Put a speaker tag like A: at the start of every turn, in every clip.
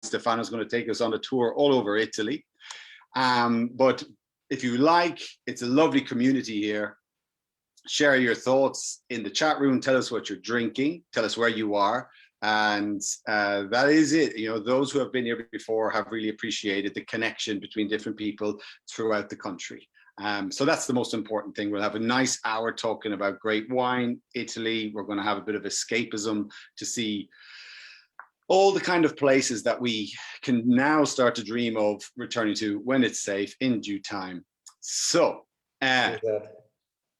A: Stefano's going to take us on a tour all over Italy. But if you like, it's a lovely community here. Share your thoughts in the chat room. Tell us what you're drinking. Tell us where you are. And that is it. You know, those who have been here before have really appreciated the connection between different people throughout the country. So that's the most important thing. We'll have a nice hour talking about great wine, Italy. We're going to have a bit of escapism to see all the kind of places that we can now start to dream of returning to when it's safe in due time. So,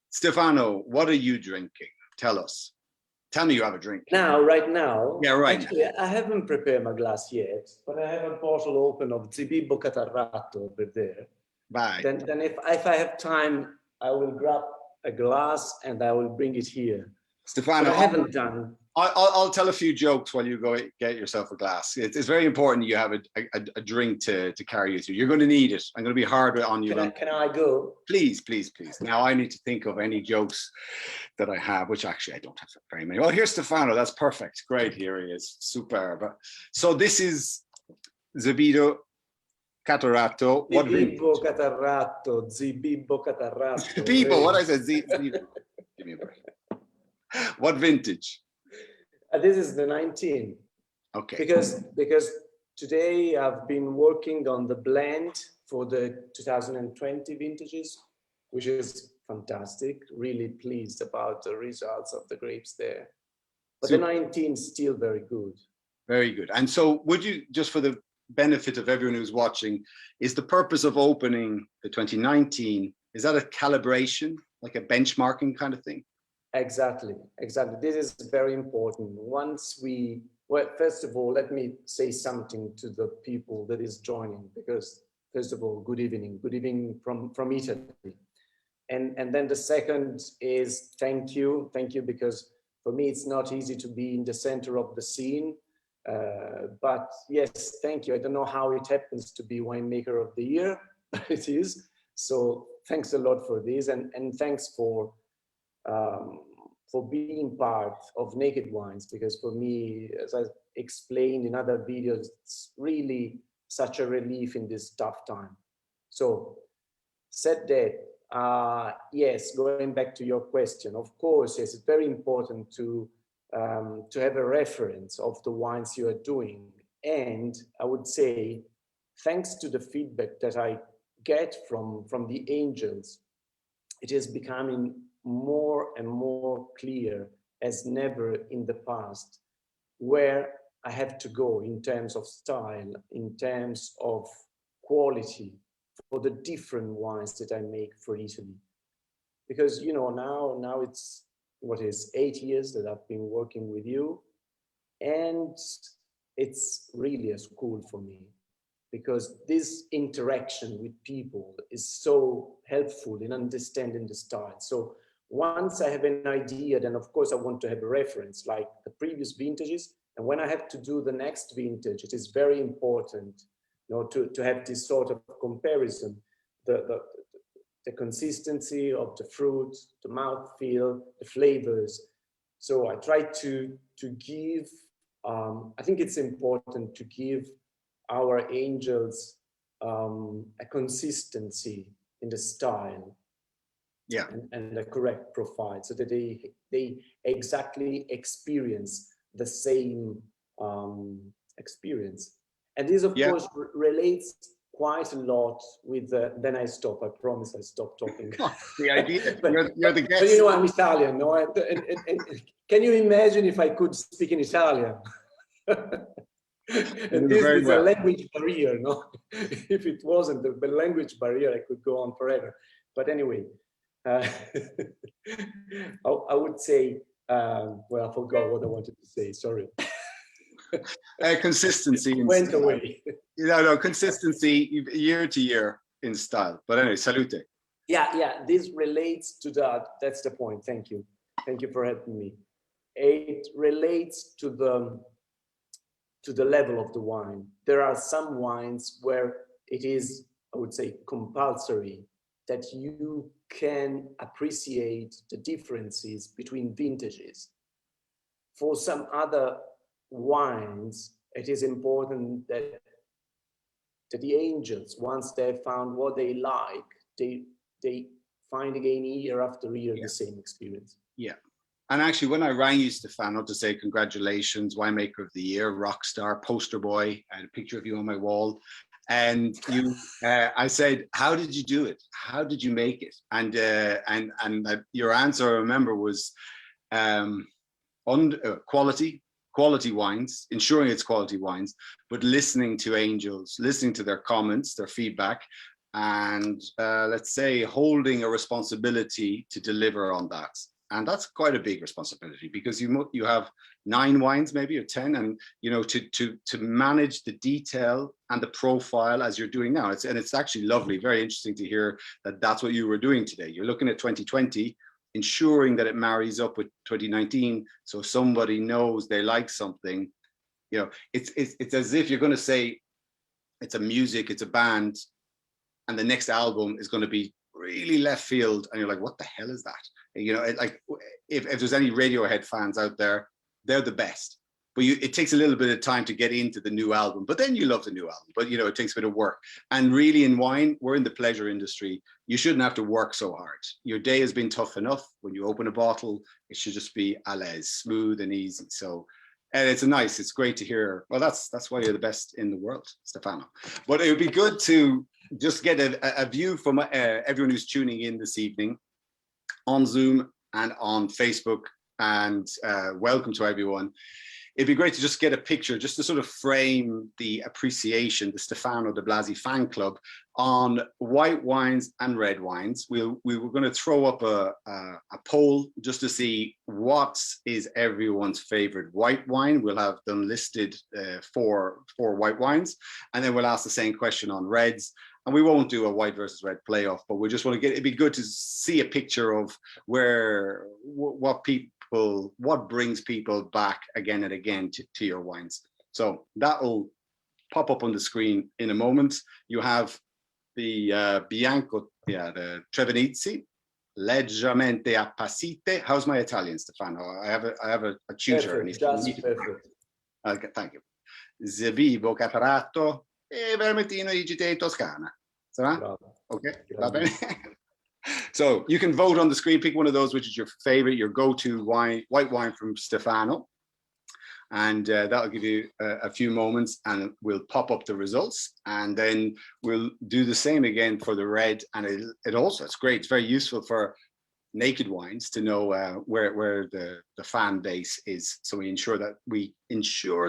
A: Stefano, what are you drinking? Tell us. Tell me you have a drink.
B: Now, right now?
A: Yeah, right.
B: Actually, I haven't prepared my glass yet, but I have a bottle open of Zibibbo Catarratto over there.
A: Bye.
B: Then if I have time, I will grab a glass and I will bring it here.
A: Stefano,
B: but I haven't done.
A: I'll tell a few jokes while you go get yourself a glass. It's very important you have a drink to carry you through. You're going to need it. I'm going to be hard on you.
B: Can I go?
A: Please, please, please. Now I need to think of any jokes that I have, which actually I don't have very many. Well, here's Stefano. That's perfect. Great. Here he is. Superb. So this is Zibibbo Catarratto.
B: Zibibbo Catarratto. Zibibbo Catarratto.
A: People, what I said. Zibibbo. Give me a break. What vintage?
B: This is the 19.
A: Okay.
B: Because today I've been working on the blend for the 2020 vintages, which is fantastic. Really pleased about the results of the grapes there. But the 19 is still very good.
A: Very good. And so would you, just for the benefit of everyone who's watching, is the purpose of opening the 2019, is that a calibration, like a benchmarking kind of thing?
B: Exactly. This is very important. Well, first of all, let me say something to the people that is joining, because first of all, good evening from Italy. And then the second is thank you, because for me, it's not easy to be in the center of the scene. But yes, thank you. I don't know how it happens to be winemaker of the year, but it is. So thanks a lot for this, and thanks for being part of Naked Wines, because for me, as I explained in other videos, it's really such a relief in this tough time. So, said that, yes, going back to your question, of course, yes, it's very important to have a reference of the wines you are doing. And I would say, thanks to the feedback that I get from the angels, it is becoming more and more clear as never in the past where I have to go in terms of style, in terms of quality for the different wines that I make for Italy. Because, you know, now it's, 8 years that I've been working with you, and it's really a school for me, because this interaction with people is so helpful in understanding the style. So once I have an idea, then of course I want to have a reference like the previous vintages. And when I have to do the next vintage, it is very important, you know, to have this sort of comparison, the consistency of the fruit, the mouthfeel, the flavors. So I try to give, I think it's important to give our angels a consistency in the style,
A: yeah,
B: and the correct profile, so that they exactly experience the same experience. And this, of course, relates quite a lot with then I stop. I promise I stop talking.
A: The idea,
B: but,
A: you're the guest.
B: But you know, I'm Italian, no? And can you imagine if I could speak in Italian? And this is a language barrier, no? If it wasn't the language barrier, I could go on forever. But anyway, I would say, well, I forgot what I wanted to say, sorry.
A: Consistency.
B: Went away.
A: No, consistency year to year in style. But anyway, salute.
B: Yeah, this relates to that. That's the point. Thank you. Thank you for helping me. It relates to the level of the wine. There are some wines where it is, I would say, compulsory that you can appreciate the differences between vintages. For some other wines, it is important that the angels, once they found what they like, they find again year after year the same experience.
A: Yeah. And actually, when I rang you, Stefano, to say congratulations, winemaker of the year, rock star, poster boy, I had a picture of you on my wall. And you, I said, how did you do it? How did you make it? And your answer, I remember, was quality wines, ensuring it's quality wines, but listening to angels, listening to their comments, their feedback, and let's say holding a responsibility to deliver on that. And that's quite a big responsibility, because you have 9 wines maybe, or 10, and to manage the detail and the profile as you're doing now. It's actually lovely, very interesting to hear that that's what you were doing today. You're looking at 2020, ensuring that it marries up with 2019, so somebody knows they like something. It's as if you're going to say it's a music, it's a band, and the next album is going to be really left field, and you're like, what the hell is that? Like if there's any Radiohead fans out there, they're the best. But it takes a little bit of time to get into the new album, but then you love the new album. But it takes a bit of work. And really, in wine, we're in the pleasure industry. You shouldn't have to work so hard. Your day has been tough enough. When you open a bottle, it should just be à l'aise, smooth and easy. So, and it's great to hear. Well, that's why you're the best in the world, Stefano. But it would be good to just get a view from everyone who's tuning in this evening on Zoom and on Facebook, and welcome to everyone. It'd be great to just get a picture, just to sort of frame the appreciation, the Stefano di Blasi fan club on white wines and red wines. We were going to throw up a poll just to see what is everyone's favorite white wine. We'll have them listed for white wines, and then we'll ask the same question on reds. And we won't do a white versus red playoff, but we just want to it'd be good to see a picture of what brings people back again and again to your wines. So that'll pop up on the screen in a moment. You have the Bianco, the Trevenizzi, leggermente appassite. How's my Italian, Stefano? I have a tutor.
B: Perfect, just perfect.
A: Okay, thank you. Zebibo Catarato e Vermentino Igite Toscana. So, okay, va bene. So you can vote on the screen, pick one of those, which is your favorite, your go-to white wine from Stefano. And that'll give you a few moments, and we'll pop up the results, and then we'll do the same again for the red. And it's great. It's very useful for naked wines to know where the fan base is. So we ensure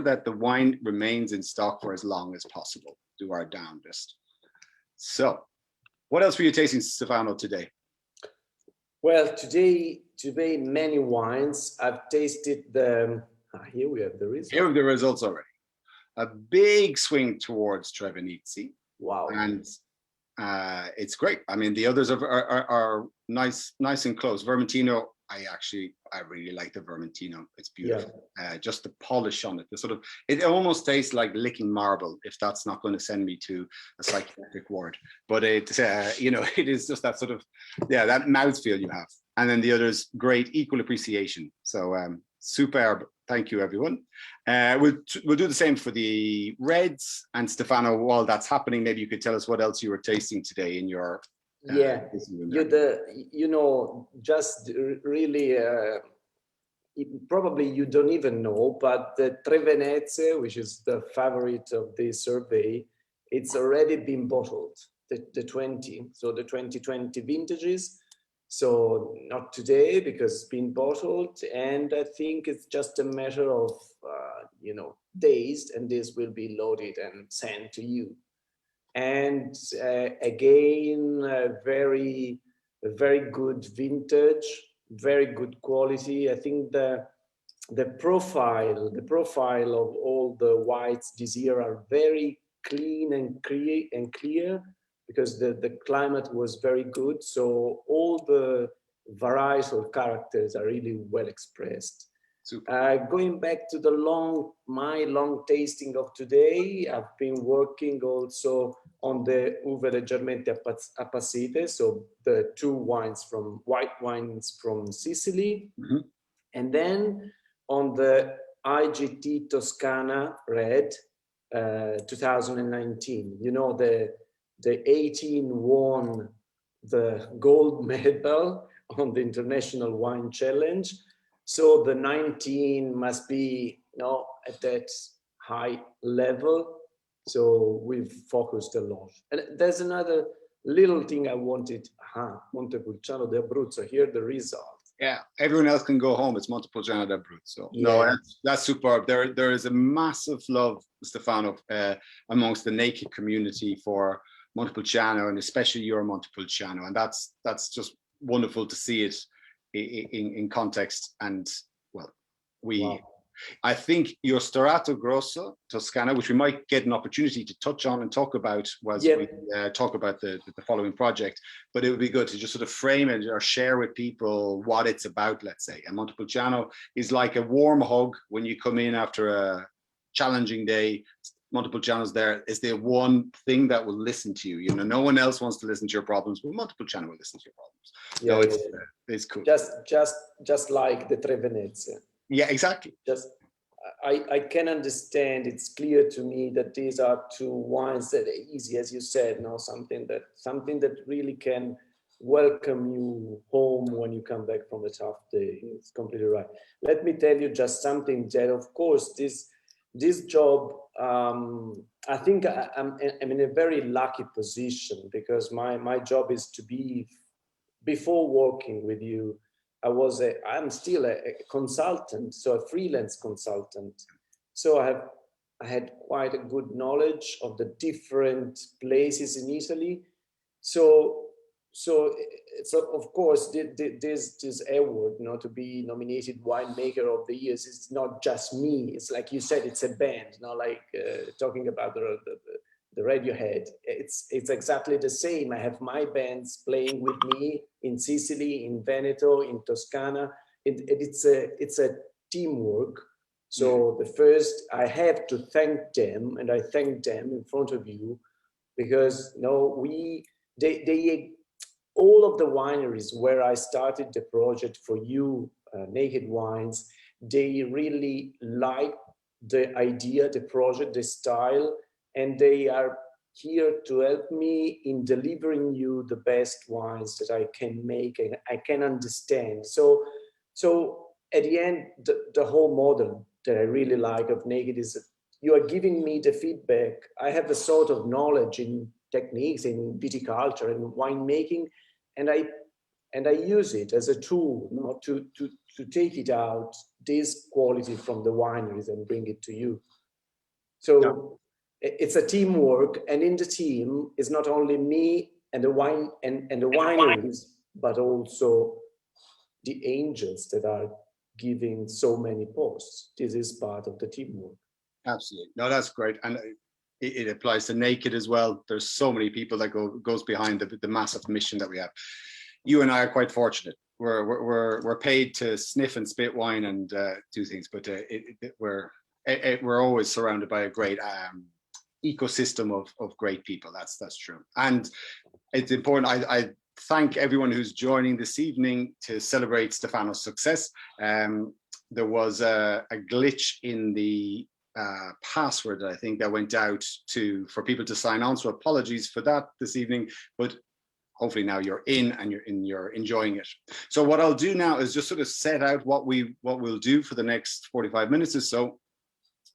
A: that the wine remains in stock for as long as possible. Do our damnedest. So what else were you tasting, Stefano, today?
B: Well, today many wines. I've tasted here we have the results.
A: Here are the results already. A big swing towards Trevenizzi.
B: Wow.
A: And it's great. I mean, the others are nice and close. Vermentino, I really like the Vermentino. It's beautiful. Yeah. Just the polish on it. It almost tastes like licking marble, if that's not going to send me to a psychiatric ward. But it is just that sort of, that mouthfeel you have. And then the others, great, equal appreciation. So superb. Thank you, everyone. We'll do the same for the reds. And Stefano, while that's happening, maybe you could tell us what else you were tasting today in your
B: just really probably you don't even know, but the Trevenezze, which is the favorite of this survey, it's already been bottled, the 2020 vintages. So not today, because it's been bottled, and I think it's just a matter of days, and this will be loaded and sent to you. And again, very good vintage, very good quality. I think the profile of all the whites this year are very clean and clear, because the climate was very good. So all the varietal characters are really well expressed. Going back to my long tasting of today, I've been working also on the Uve leggermente appassite, so the 2 white wines from Sicily, and then on the IGT Toscana Red 2019. You know, the 18 won the gold medal on the International Wine Challenge. So the 19 must be, you know, at that high level. So we've focused a lot. And there's another little thing I wanted. Montepulciano d'Abruzzo, here the results.
A: Yeah, everyone else can go home. It's Montepulciano d'Abruzzo.
B: Yeah.
A: No, that's superb. There is a massive love, Stefano, amongst the naked community for Montepulciano, and especially your Montepulciano, and that's just wonderful to see it in context. And well,
B: Wow.
A: I think your Storato Grosso Toscana, which we might get an opportunity to touch on and talk about as we talk about the following project, but it would be good to just sort of frame it or share with people what it's about, let's say. And Montepulciano is like a warm hug when you come in after a challenging day. Montepulciano's there is the one thing that will listen to you. You know, no one else wants to listen to your problems, but Montepulciano will listen to your problems.
B: Yeah,
A: it's cool.
B: Just like the Tre Venezia.
A: Yeah, exactly.
B: Just I can understand. It's clear to me that these are two wines that are easy, as you said, you know, something that really can welcome you home when you come back from a tough day. It's completely right. Let me tell you just something, that of course this job, I think I'm in a very lucky position, because my job is to be, before working with you, I'm still a consultant, so a freelance consultant. So I had quite a good knowledge of the different places in Italy. So of course this award, you know, to be nominated winemaker of the year, it's not just me. It's like you said, it's a band, you know, like talking about the Radiohead. It's exactly the same. I have my bands playing with me in Sicily, in Veneto, in Toscana. It's a teamwork. So the first, I have to thank them, and I thank them in front of you, because, you know, they all of the wineries where I started the project for you, Naked Wines, they really like the idea, the project, the style, and they are here to help me in delivering you the best wines that I can make and I can understand. So at the end, the whole model that I really like of Naked is that you are giving me the feedback. I have a sort of knowledge in techniques, in viticulture and winemaking, and I use it as a tool, you know, to take it out, this quality from the wineries, and bring it to you. So it's a teamwork, and in the team is not only me and the wine and the wineries, but also the angels that are giving so many posts. This is part of the teamwork.
A: Absolutely. No, that's great. And it applies to Naked as well. There's so many people that goes behind the massive mission that we have. You and I are quite fortunate. We're paid to sniff and spit wine and do things, but we're always surrounded by a great ecosystem of great people. That's true. And it's important. I thank everyone who's joining this evening to celebrate Stefano's success. There was a glitch in the password, I think, that went out for people to sign on. So apologies for that this evening, but hopefully now you're in and you're enjoying it. So what I'll do now is just sort of set out what we'll do for the next 45 minutes or so.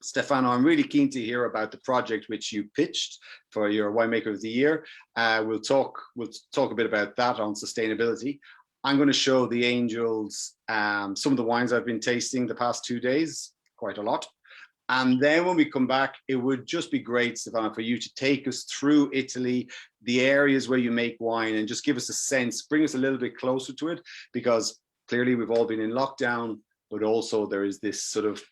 A: Stefano, I'm really keen to hear about the project which you pitched for your Winemaker of the Year. We'll talk a bit about that on sustainability. I'm going to show the angels some of the wines I've been tasting the past 2 days, quite a lot. And then when we come back, it would just be great, Stefano, for you to take us through Italy, the areas where you make wine, and just give us a sense, bring us a little bit closer to it, because clearly we've all been in lockdown, but also there is this sort of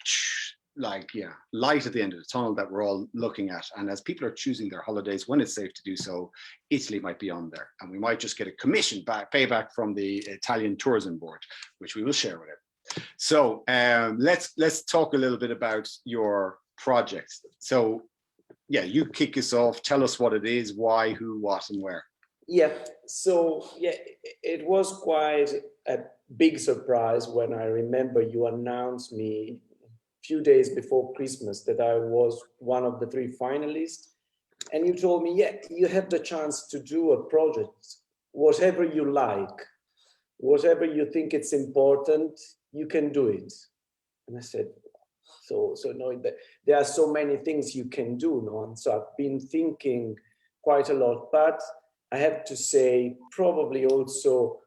A: light at the end of the tunnel that we're all looking at. And as people are choosing their holidays, when it's safe to do so, Italy might be on there. And we might just get a commission payback from the Italian Tourism Board, which we will share with it. So let's talk a little bit about your project. So yeah, you kick us off. Tell us what it is, why, who, what, and where.
B: Yeah, so yeah, it was quite a big surprise when I remember you announced me a few days before Christmas that I was one of the 3 finalists. And you told me, yeah, you have the chance to do a project, whatever you like, whatever you think it's important, you can do it. And I said, so knowing that there are so many things you can do, no? And so I've been thinking quite a lot, but I have to say probably also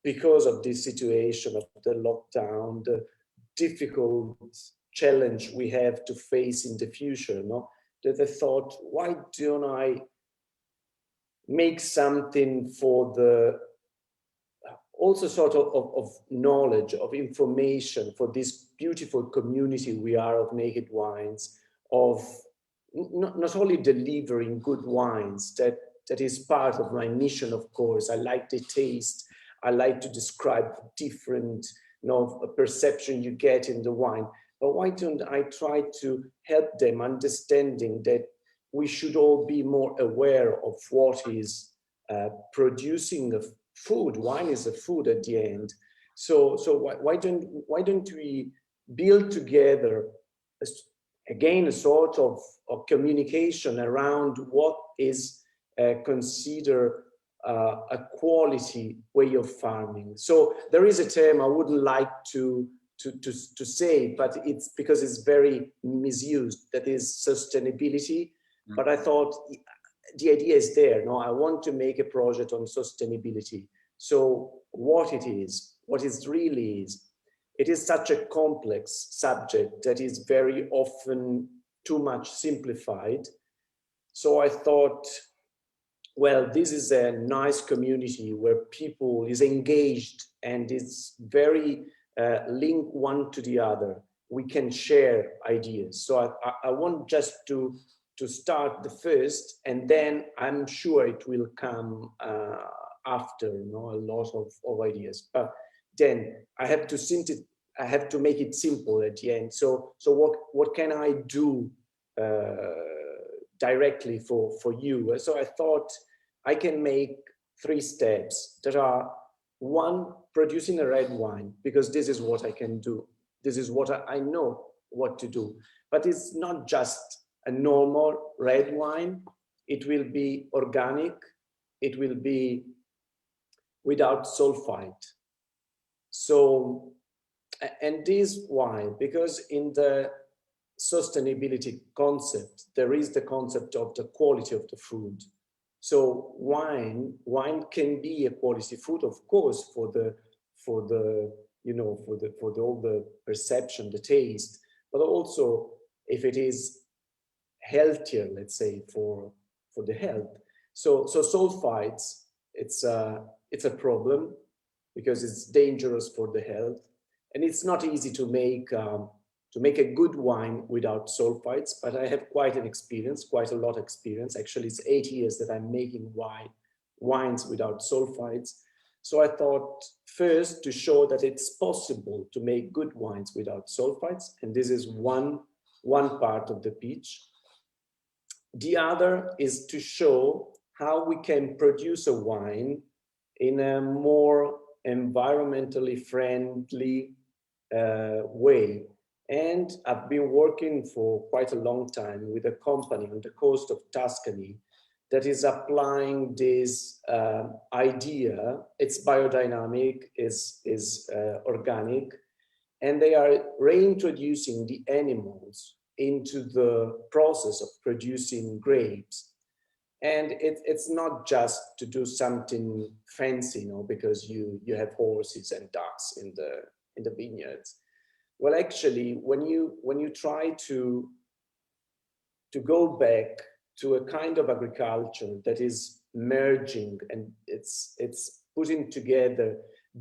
B: because of this situation of the lockdown, the difficult challenge we have to face in the future, no? That I thought, why don't I make something for the also sort of knowledge, of information for this beautiful community we are of Naked Wines, of not only delivering good wines, that is part of my mission, of course. I like the taste. I like to describe different, you know, perception you get in the wine. But why don't I try to help them understanding that we should all be more aware of what is producing a food. Wine is a food at the end. So why don't we build together again a sort of communication around what is considered a quality way of farming. So there is a term I wouldn't like to say, but it's because it's very misused, that is sustainability. But I thought the idea is there. No, I want to make a project on sustainability. So what it really is, it is such a complex subject that is very often too much simplified. So I thought, well, this is a nice community where people is engaged and it's very linked one to the other. We can share ideas. So I want just to start the first, and then I'm sure it will come after, you know, a lot of ideas. But then I have to make it simple at the end. So what can I do directly for you? So I thought I can make 3 steps that are: 1, producing a red wine, because this is what I can do. This is what I know what to do. But it's not just a normal red wine. It will be organic. It will be without sulfite. So, and this why? Because in the sustainability concept, there is the concept of the quality of the food. So wine can be a quality food, of course, for the all the perception, the taste, but also if it is healthier, let's say, for the health. So sulfites, it's a problem because it's dangerous for the health, and it's not easy to make a good wine without sulfites. But I have quite a lot of experience. Actually, it's 8 years that I'm making wines without sulfites. So I thought first to show that it's possible to make good wines without sulfites, and this is one part of the pitch. The other is to show how we can produce a wine in a more environmentally friendly way. And I've been working for quite a long time with a company on the coast of Tuscany that is applying this idea. It's biodynamic, is organic, and they are reintroducing the animals into the process of producing grapes. And it's not just to do something fancy, you know, because you have horses and ducks in the vineyards. Well, actually, when you try to go back to a kind of agriculture that is merging and it's putting together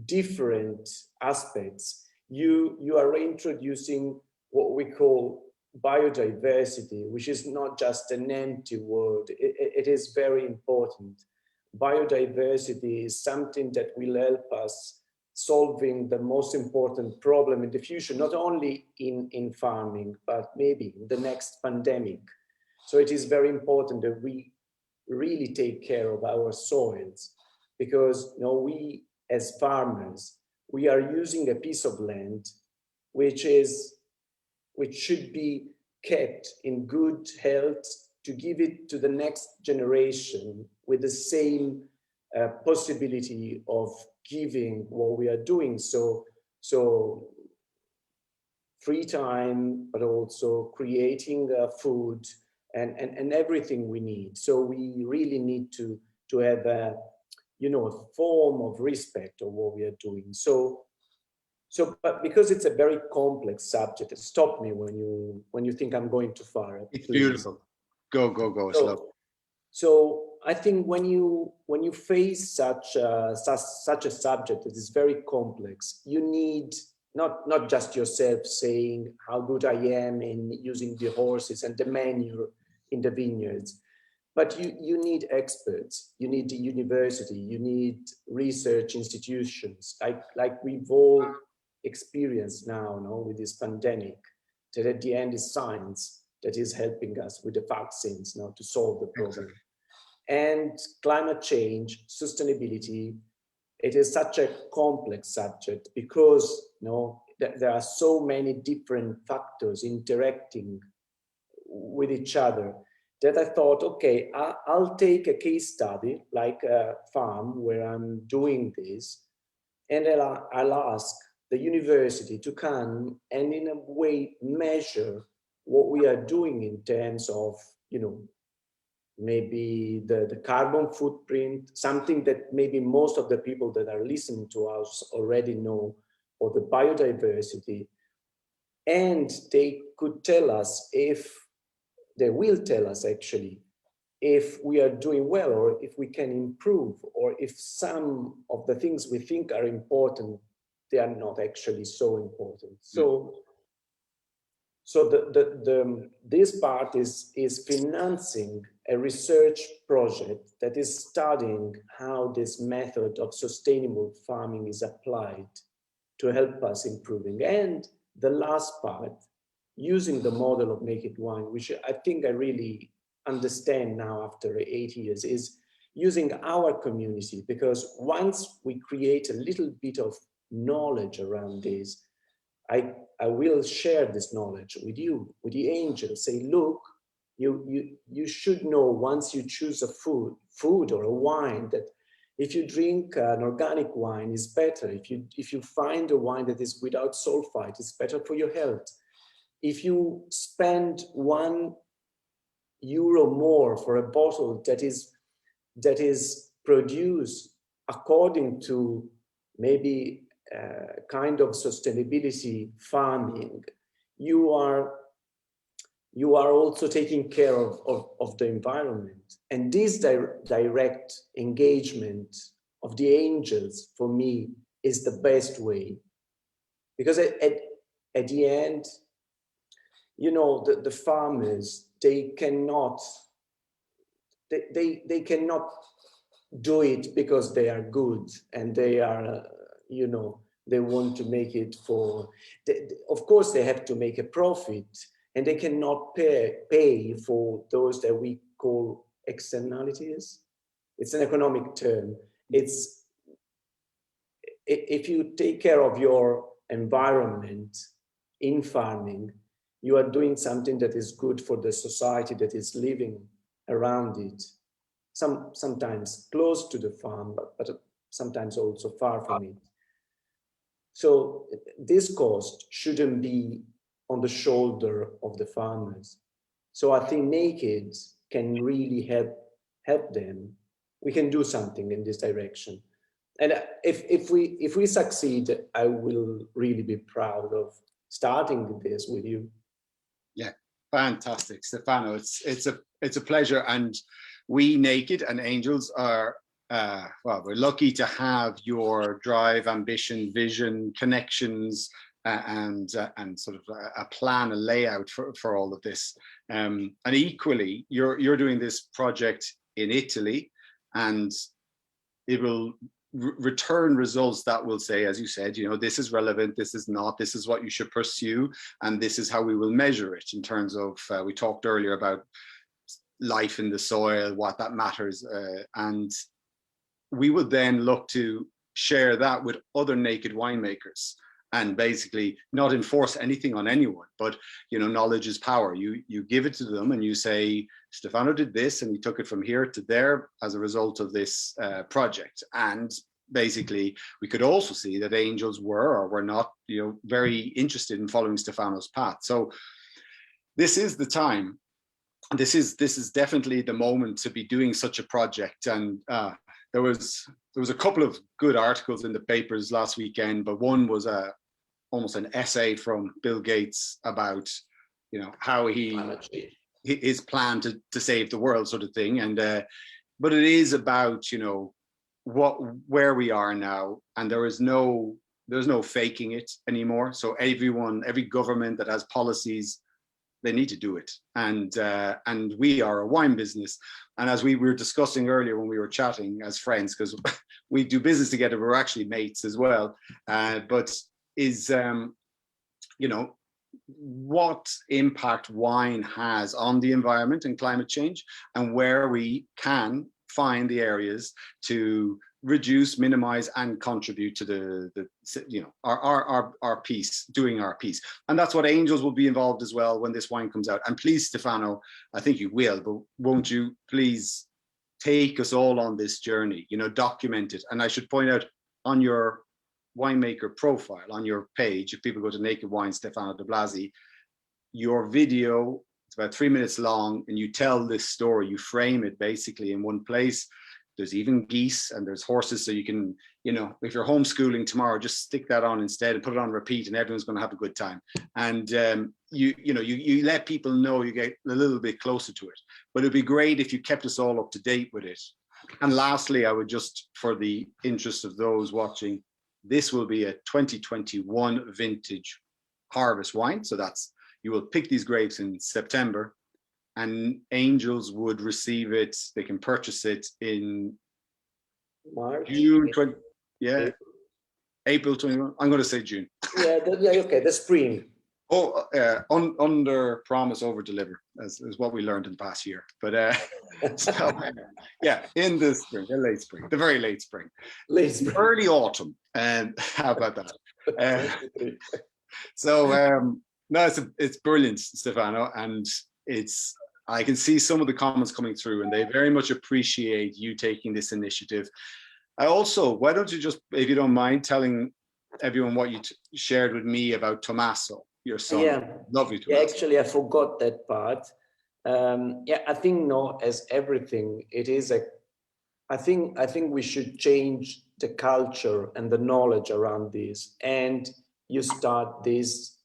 B: different aspects, you are reintroducing what we call biodiversity, which is not just an empty word. It is very important. Biodiversity is something that will help us solving the most important problem in the future, not only in farming, but maybe in the next pandemic. So it is very important that we really take care of our soils, because, you know, we as farmers, we are using a piece of land which is which should be kept in good health to give it to the next generation with the same possibility of giving what we are doing. So free time, but also creating food and everything we need. So we really need to have a, you know, a form of respect of what we are doing. So, but because it's a very complex subject, stop me when you think I'm going too far.
A: It's
B: please.
A: beautiful. Go slow.
B: So I think when you face such a subject that is very complex, you need not just yourself saying how good I am in using the horses and the manure in the vineyards, but you need experts, you need the university, you need research institutions, like we've all experienced now, with this pandemic, that at the end is science that is helping us with the vaccines to solve the problem.
A: Exactly.
B: And climate change, sustainability, it is such a complex subject because there are so many different factors interacting with each other that I thought, okay, I'll take a case study like a farm where I'm doing this, and I'll ask the university to come and in a way measure what we are doing in terms of, maybe the carbon footprint, something that maybe most of the people that are listening to us already know, or the biodiversity. And they could tell us they will tell us actually, if we are doing well or if we can improve, or if some of the things we think are important, they are not actually so important. So this part is financing a research project that is studying how this method of sustainable farming is applied to help us improving. And the last part, using the model of naked wine, which I think I really understand now after 8 years, is using our community, because once we create a little bit of knowledge around this, I will share this knowledge with you, with the angels. Say, look, you should know once you choose a food or a wine, that if you drink an organic wine, is better. If you find a wine that is without sulfite, it's better for your health. If you spend €1 more for a bottle that is produced according to maybe kind of sustainability farming, you are also taking care of the environment. And this direct engagement of the angels, for me, is the best way. Because at the end, the farmers, they cannot do it because they are good and they are, they want to make it for, of course they have to make a profit, and they cannot pay for those that we call externalities. It's an economic term. It's, if you take care of your environment in farming, you are doing something that is good for the society that is living around it. Sometimes close to the farm, but sometimes also far from it. So this cost shouldn't be on the shoulder of the farmers. So I think Naked can really help them. We can do something in this direction. And if we succeed, I will really be proud of starting this with you.
A: Yeah, fantastic, Stefano. It's a pleasure, and we Naked and Angels are we're lucky to have your drive, ambition, vision, connections, and sort of a plan, a layout for all of this. And equally, you're doing this project in Italy, and it will return results that will say, as you said, this is relevant, this is not, this is what you should pursue, and this is how we will measure it in terms of, we talked earlier about life in the soil, what that matters, and we would then look to share that with other naked winemakers and basically not enforce anything on anyone, but knowledge is power. You give it to them and you say, Stefano did this and he took it from here to there as a result of this project. And basically we could also see that angels were or were not very interested in following Stefano's path. So this is the time. This is definitely the moment to be doing such a project. And there was a couple of good articles in the papers last weekend, but one was almost an essay from Bill Gates about how his plan to save the world, sort of thing. And but it is about where we are now, and there's no faking it anymore. So every government that has policies, they need to do it. And we are a wine business. And as we were discussing earlier when we were chatting as friends, because we do business together, we're actually mates as well. But is, what impact wine has on the environment and climate change, and where we can find the areas to reduce, minimize, and contribute to our piece, doing our piece. And that's what Angels will be involved as well when this wine comes out. And please, Stefano, I think you will, but won't you please take us all on this journey, document it. And I should point out, on your winemaker profile, on your page, if people go to Naked Wine, Stefano di Blasi, your video, it's about 3 minutes long, and you tell this story, you frame it basically in one place. There's even geese and there's horses, so you can, if you're homeschooling tomorrow, just stick that on instead and put it on repeat, and everyone's going to have a good time. And you let people know, you get a little bit closer to it. But it'd be great if you kept us all up to date with it. And lastly, I would just, for the interest of those watching, this will be a 2021 vintage harvest wine. So you will pick these grapes in September, and Angels would receive it. They can purchase it in
B: March,
A: June 20. Yeah, April 21. I'm going to say June.
B: Yeah, okay, the spring.
A: Oh, under promise, over deliver, is what we learned in the past year. But in the spring, the late spring, the very late spring, early autumn. And how about that? No, it's brilliant, Stefano, and I can see some of the comments coming through, and they very much appreciate you taking this initiative. Why don't you just, if you don't mind, telling everyone what you shared with me about Tommaso, your son.
B: Yeah,
A: lovely Tommaso.
B: Yeah, actually, I forgot that part. I think as everything, it is I think we should change the culture and the knowledge around this, and you start this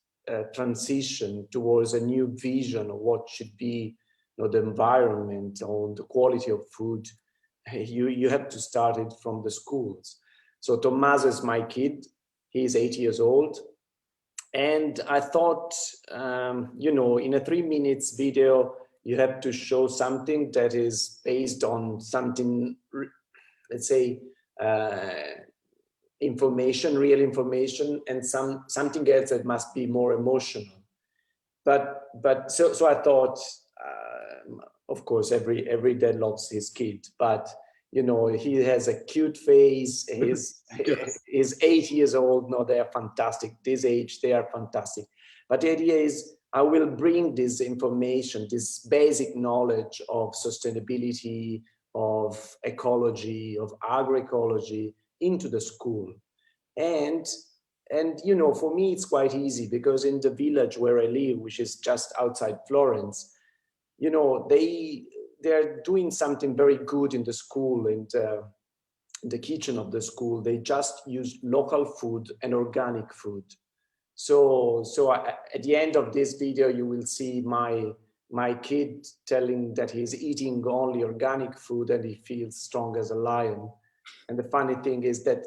B: transition towards a new vision of what should be the environment or the quality of food. You have to start it from the schools. So Tommaso is my kid. He's 8 years old. And I thought, in a 3 minutes video, you have to show something that is based on something, let's say, information, real information, and something else that must be more emotional. So I thought, of course, every dad loves his kid, but he has a cute face. He's 8 years old. No, they are fantastic. This age, they are fantastic. But the idea is, I will bring this information, this basic knowledge of sustainability, of ecology, of agroecology into the school. And for me, it's quite easy, because in the village where I live, which is just outside Florence, they're doing something very good in the school, and the kitchen of the school. They just use local food and organic food. So at the end of this video, you will see my kid telling that he's eating only organic food and he feels strong as a lion. And the funny thing is that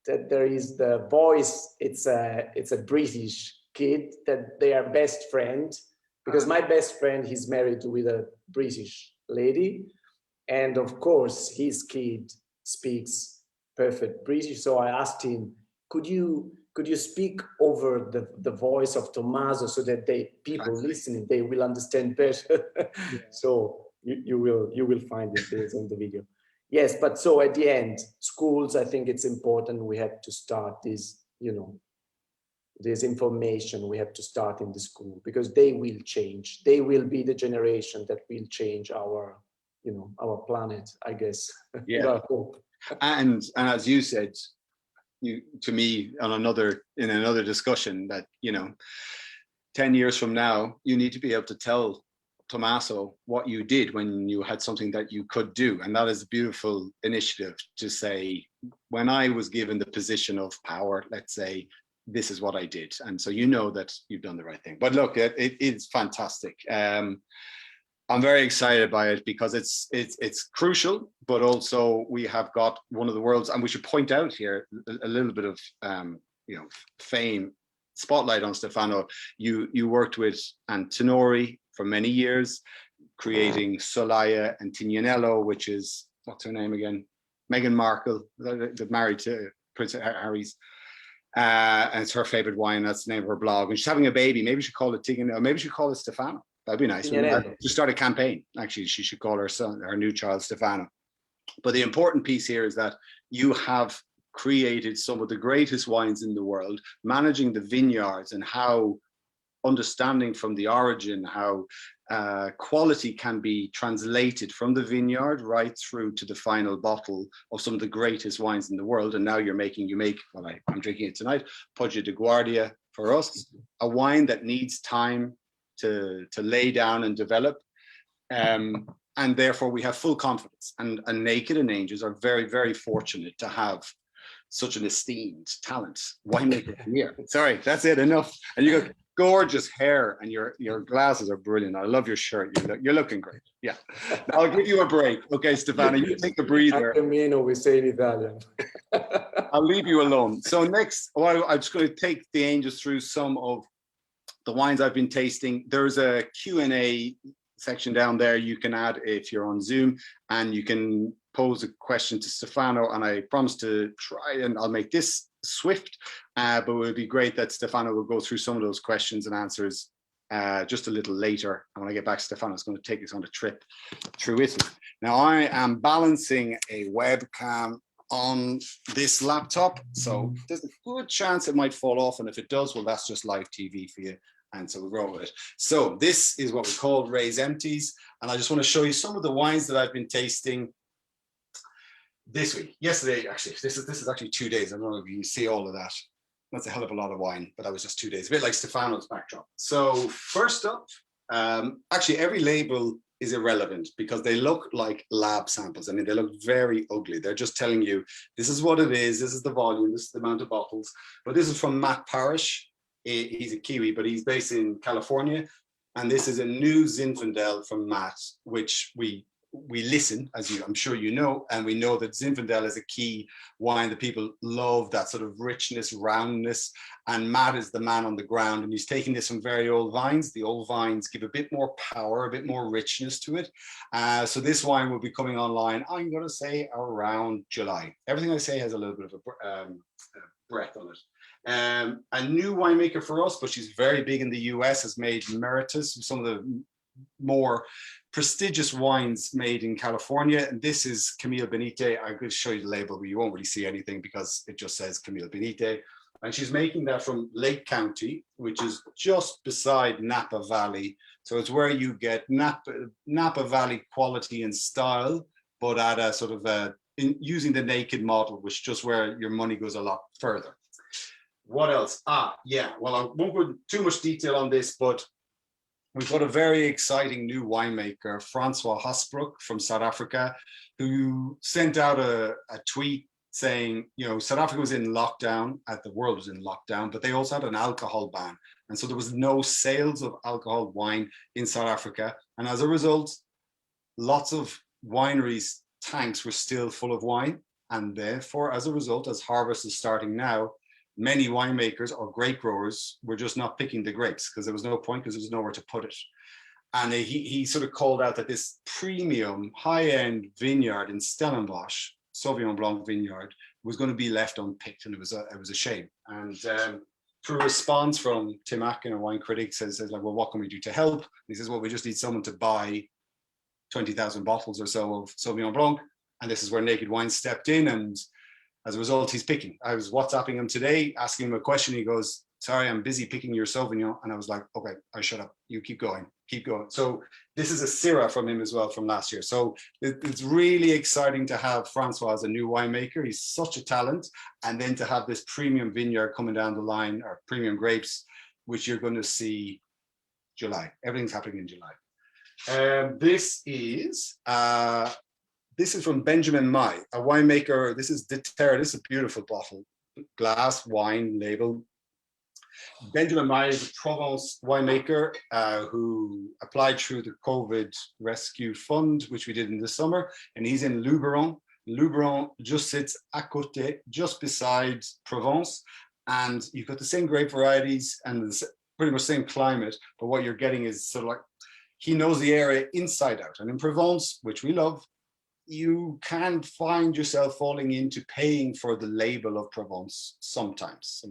B: there is the voice. It's a British kid, that they are best friends, because my best friend, he's married with a British lady, and of course his kid speaks perfect British. So I asked him, could you speak over the voice of Tommaso, so that people listening, they will understand better. Yeah. So you will find it there in the video. Yes, but so at the end, schools, I think it's important. We have to start this, this information we have to start in the school, because they will change. They will be the generation that will change our, you know, our planet, I guess.
A: Yeah.
B: I hope.
A: And as you said, you to me in another discussion, that, you know, 10 years from now, you need to be able to tell Tommaso what you did when you had something that you could do. And that is a beautiful initiative to say, when I was given the position of power, let's say, this is what I did. And so you know that you've done the right thing. But look, it is fantastic. I'm very excited by it because it's crucial, but also we have got one of the world's, and we should point out here a little bit of you know, fame, spotlight on Stefano. You worked with Antinori for many years, creating Solaya and Tignanello, which is, what's her name again? Meghan Markle, that married to Prince Harry's. And it's her favorite wine. That's the name of her blog. And she's having a baby. Maybe she call it Tignanello. Maybe she call it Stefano. That'd be nice. To start a campaign. Actually, she should call her son, her new child, Stefano. But the important piece here is that you have created some of the greatest wines in the world, managing the vineyards and how understanding from the origin, how quality can be translated from the vineyard right through to the final bottle of some of the greatest wines in the world. And now you make, well, I'm drinking it tonight, Poggio di Guardia for us, a wine that needs time to lay down and develop. And therefore we have full confidence. And Naked and Angels are very, very fortunate to have such an esteemed talent winemaker here. Sorry, that's it, enough. And you got gorgeous hair and your glasses are brilliant. I love your shirt. You're looking great. Yeah. Now I'll give you a break. Okay, Stefano, you take a breather.
B: Camino, we say in Italian.
A: I'll leave you alone. So next, I'm just going to take the Angels through some of the wines I've been tasting. There's a Q&A section down there you can add if you're on Zoom, and you can pose a question to Stefano, and I promise to try, and I'll make this swift, but it would be great that Stefano will go through some of those questions and answers just a little later. And when I get back, Stefano's going to take us on a trip through Italy. Now, I am balancing a webcam on this laptop, so there's a good chance it might fall off, and if it does, well, that's just live TV for you. And so we'll roll with it. So this is what we call Raise Empties. And I just want to show you some of the wines that I've been tasting this week. Yesterday, actually, this is actually 2 days. I don't know if you see all of that. That's a hell of a lot of wine, but that was just 2 days, a bit like Stefano's backdrop. So first up, actually every label is irrelevant because they look like lab samples. I mean, they look very ugly. They're just telling you, this is what it is, this is the volume, this is the amount of bottles. But this is from Matt Parrish. He's a Kiwi, but he's based in California. And this is a new Zinfandel from Matt, which we listen, as I'm sure you know, and we know that Zinfandel is a key wine that people love, that sort of richness, roundness. And Matt is the man on the ground, and he's taking this from very old vines. The old vines give a bit more power, a bit more richness to it. So this wine will be coming online, I'm going to say around July. Everything I say has a little bit of a breath on it. A new winemaker for us, but she's very big in the US, has made Meritus, some of the more prestigious wines made in California. And this is Camilla Benite. I'm going to show you the label, but you won't really see anything because it just says Camilla Benite. And she's making that from Lake County, which is just beside Napa Valley. So it's where you get Napa Valley quality and style, but at a sort of using the Naked model, which is just where your money goes a lot further. What else? Yeah, well, I won't go into too much detail on this, but we've got a very exciting new winemaker, Francois Hosbrook from South Africa, who sent out a tweet saying, you know, South Africa was in lockdown, the world was in lockdown, but they also had an alcohol ban. And so there was no sales of alcohol wine in South Africa. And as a result, lots of wineries' tanks were still full of wine. And therefore, as a result, as harvest is starting now, many winemakers or grape growers were just not picking the grapes because there was no point, because there was nowhere to put it. And he sort of called out that this premium high-end vineyard in Stellenbosch, Sauvignon Blanc vineyard, was going to be left unpicked, and it was a shame. And through a response from Tim Atkin, a wine critic, says like, well, what can we do to help? And he says, well, we just need someone to buy 20,000 bottles or so of Sauvignon Blanc. And this is where Naked Wine stepped in, and as a result, he's picking. I was WhatsApping him today, asking him a question. He goes, sorry, I'm busy picking your Sauvignon. And I was like, okay, I shut up. You keep going, keep going. So this is a Syrah from him as well from last year. So it's really exciting to have Francois as a new winemaker. He's such a talent. And then to have this premium vineyard coming down the line, or premium grapes, which you're going to see July. Everything's happening in July. This is from Benjamin Meyer, a winemaker. This is De Terre. This is a beautiful bottle, glass wine label. Benjamin Meyer is a Provence winemaker who applied through the COVID Rescue Fund, which we did in the summer, and he's in Luberon. Luberon just sits à côté, just beside Provence, and you've got the same grape varieties and pretty much same climate, but what you're getting is sort of like, he knows the area inside out. And in Provence, which we love, you can find yourself falling into paying for the label of Provence sometimes.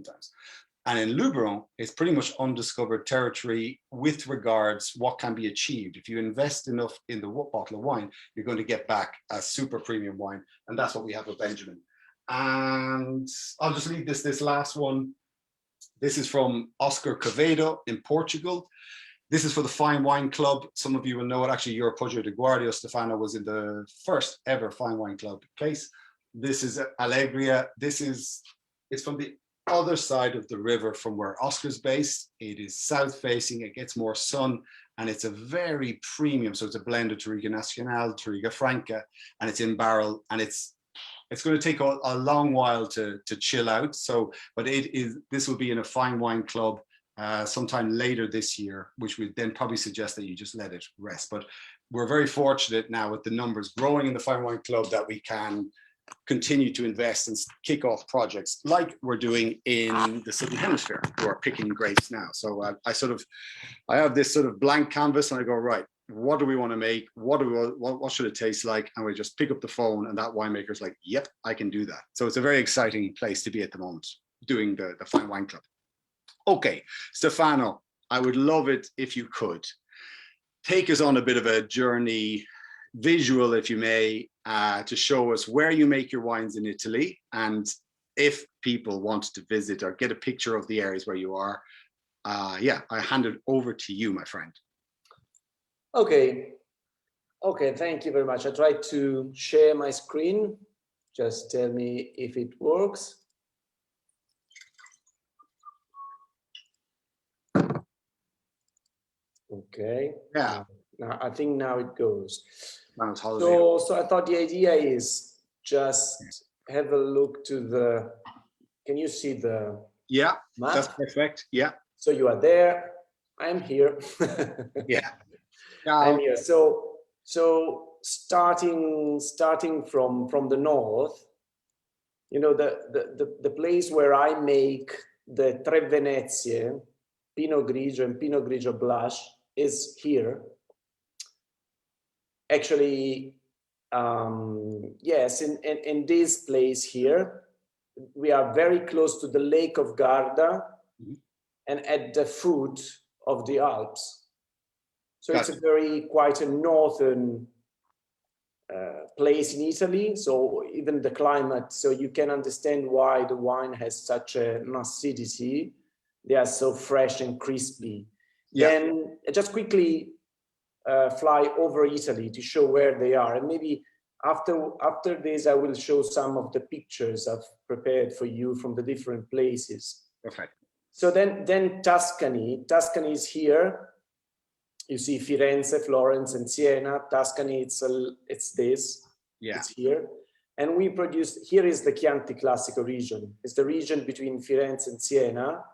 A: And in Luberon, it's pretty much undiscovered territory with regards what can be achieved. If you invest enough in the bottle of wine, you're going to get back a super premium wine. And that's what we have with Benjamin. And I'll just leave this last one. This is from Oscar Quevedo in Portugal. This is for the Fine Wine Club. Some of you will know it. Actually, your Poggio di Guardia, Stefano, was in the first ever Fine Wine Club case. This is Allegria. It's from the other side of the river from where Oscar's based. It is south facing, it gets more sun, and it's a very premium. So it's a blend of Touriga Nacional, Touriga Franca, and it's in barrel, and it's going to take a long while to chill out. So, but this will be in a Fine Wine Club sometime later this year, which would then probably suggest that you just let it rest. But we're very fortunate now with the numbers growing in the Fine Wine Club that we can continue to invest and kick off projects like we're doing in the Southern Hemisphere, who are picking grapes now. So I have this sort of blank canvas, and I go, right, what do we want to make? What should it taste like? And we just pick up the phone, and that winemaker's like, yep, I can do that. So it's a very exciting place to be at the moment, doing the Fine Wine Club. Okay, Stefano, I would love it if you could take us on a bit of a journey, visual, if you may, to show us where you make your wines in Italy, and if people want to visit or get a picture of the areas where you are. I hand it over to you, my friend.
B: Okay, thank you very much. I tried to share my screen. Just tell me if it works. Okay.
A: Yeah.
B: Now I think now it goes.
A: So
B: I thought the idea is just have a look to the. Can you see the?
A: Yeah,
B: map?
A: That's perfect. Yeah.
B: So you are there. I'm here.
A: Yeah.
B: I'm here. So starting from the north, you know, the place where I make the Tre Venezie, Pinot Grigio and Pinot Grigio Blush is here. Actually, yes, in this place here, we are very close to the Lake of Garda, mm-hmm. and at the foot of the Alps. So it's quite a northern place in Italy. So even the climate, so you can understand why the wine has such an acidity. They are so fresh and crispy. Yeah. Then just quickly fly over Italy to show where they are. And maybe after this, I will show some of the pictures I've prepared for you from the different places.
A: Perfect.
B: So then Tuscany is here. You see Firenze, Florence, and Siena. Tuscany, it's this. Yeah. It's here. And we produce, here is the Chianti Classico region. It's the region between Firenze and Siena.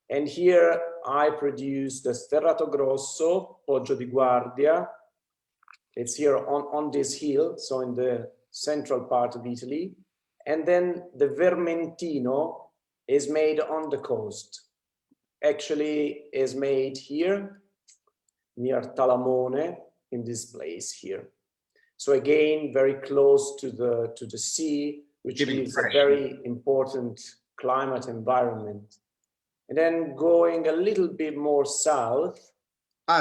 B: And here I produce the Sterrato Grosso, Poggio di Guardia. It's here on this hill, so in the central part of Italy. And then the Vermentino is made on the coast. Actually is made here, near Talamone, in this place here. So again, very close to the sea, which is a very important climate environment. And then going a little bit more south.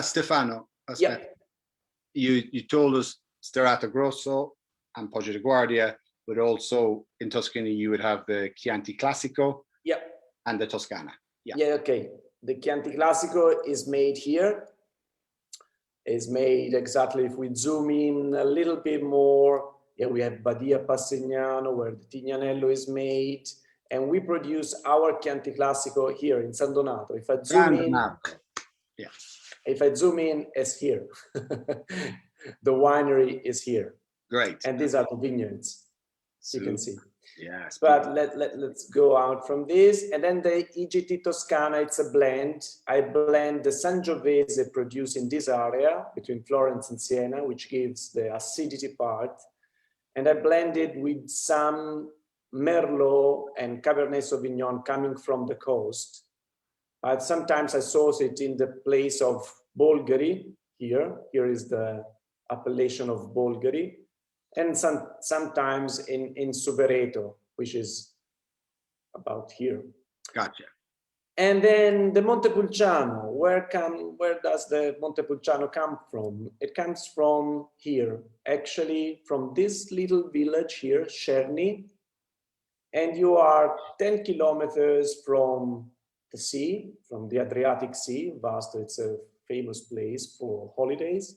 A: Stefano.
B: Yeah.
A: You told us Sterrato Grosso and Poggio di Guardia, but also in Tuscany you would have the Chianti Classico.
B: Yeah.
A: And the Toscana.
B: Yeah, okay. The Chianti Classico is made here. Is made exactly, if we zoom in a little bit more, yeah, we have Badia Passignano where the Tignanello is made, and we produce our Chianti Classico here in San Donato. If I zoom in,
A: yeah.
B: If I zoom in, it's here. The winery is here.
A: Great.
B: And these are the vineyards, you can see.
A: Yes.
B: But let's go out from this. And then the IGT Toscana, it's a blend. I blend the Sangiovese produced in this area between Florence and Siena, which gives the acidity part. And I blend it with some Merlot and Cabernet Sauvignon coming from the coast. Sometimes I source it in the place of Bolgheri here. Here is the appellation of Bolgheri. And sometimes in Subereto, which is about here.
A: Gotcha.
B: And then the Montepulciano, where does the Montepulciano come from? It comes from here, actually from this little village here, Cerni. And you are 10 kilometers from the sea, from the Adriatic Sea. Vasto, it's a famous place for holidays.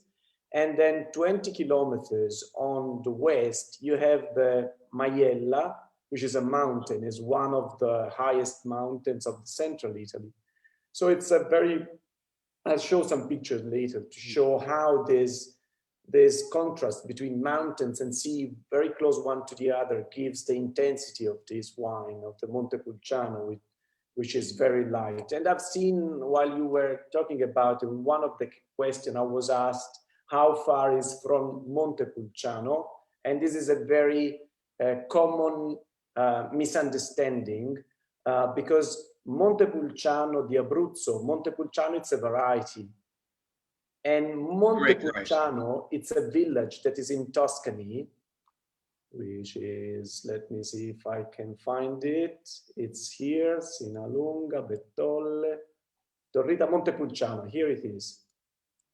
B: And then 20 kilometers on the west, you have the Maiella, which is a mountain, is one of the highest mountains of central Italy. So it's a very, I'll show some pictures later to show how this contrast between mountains and sea, very close one to the other, gives the intensity of this wine, of the Montepulciano, which is very light. And I've seen, while you were talking about it, one of the questions I was asked, how far is from Montepulciano? And this is a very common misunderstanding because Montepulciano di Abruzzo, Montepulciano, it's a variety. And Montepulciano, it's a village that is in Tuscany, which is, let me see if I can find it. It's here, Sinalunga, Bettolle, Torrita Montepulciano, here it is.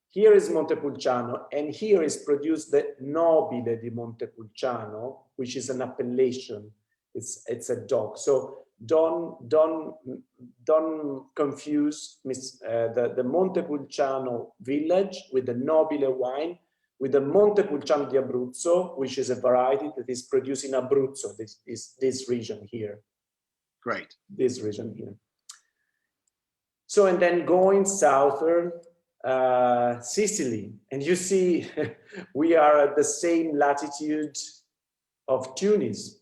B: Here is Montepulciano, and here is produced the Nobile di Montepulciano, which is an appellation. It's a dog. So don't confuse the Montepulciano village with the Nobile wine with the Montepulciano di Abruzzo, which is a variety that is produced in Abruzzo. This region here.
A: Great.
B: This region here. So and then going southern. Sicily, and you see we are at the same latitude of Tunis.